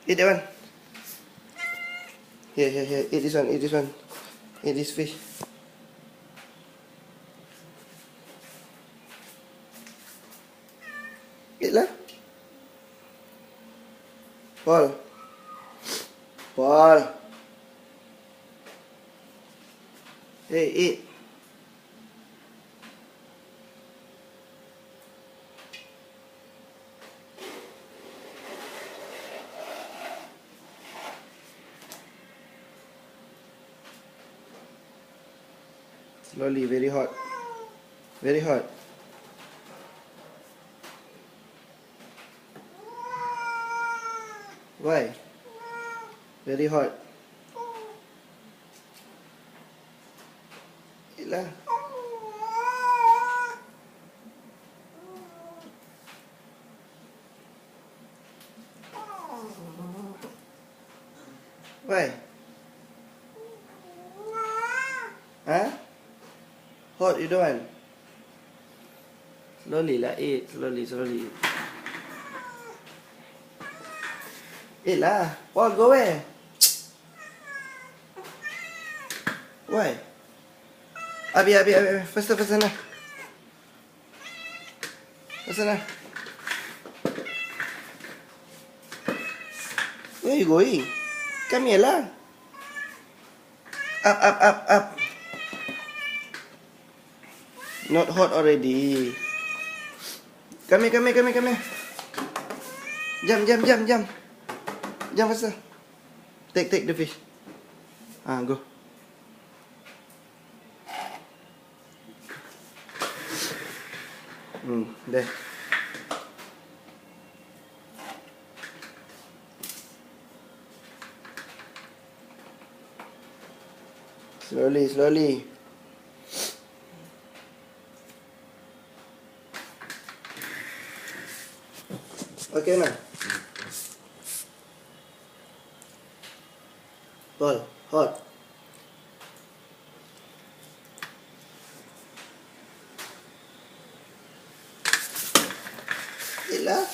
Eat that one. Here, here, here. Eat this one, eat this one. Eat this fish. Eat lah. Paul. Paul. Hey, eat. Slowly, very hot. Very hot. Why? Very hot. Eat lah. Why? Huh? Hot, you don't want? Slowly lah, eat. Slowly, slowly. Eat lah. Paul, go where? Why? Abi. Faster lah. Faster lah. Where you going? Come here lah. Up. Not hot already. Come here. Jump. Jump faster. Take the fish. Go. There. Slowly. Okay na. Paul, hot. Eat lah.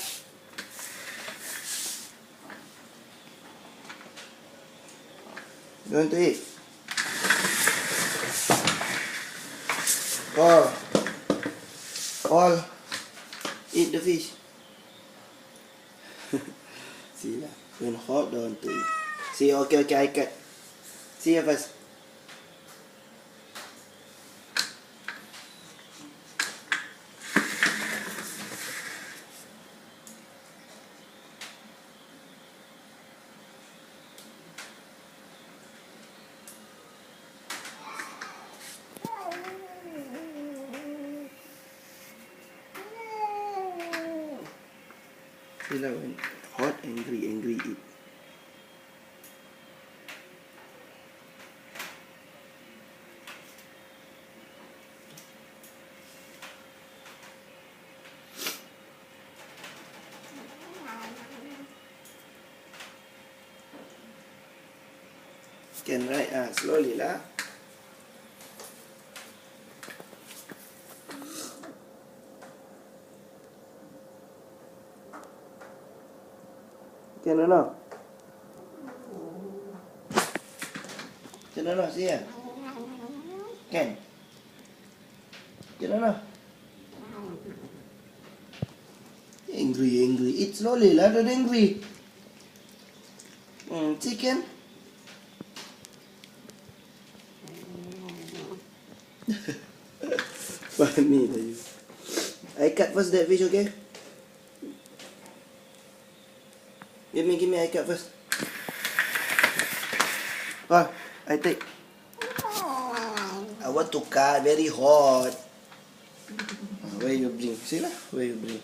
You want to eat? Paul, eat the fish. See lah, when hot don't want to eat. See, okay, I cut. See you first. See lah, when hot, angry, eat. Can right? Slowly lah. Can or not? See ya. Can or not? Angry. Eat slowly lah, don't angry. Chicken. Funny lah you. I cut first that fish, okay? Give me, I cut first. I take. I want to cut, very hot. Where you bring? See lah, where you bring?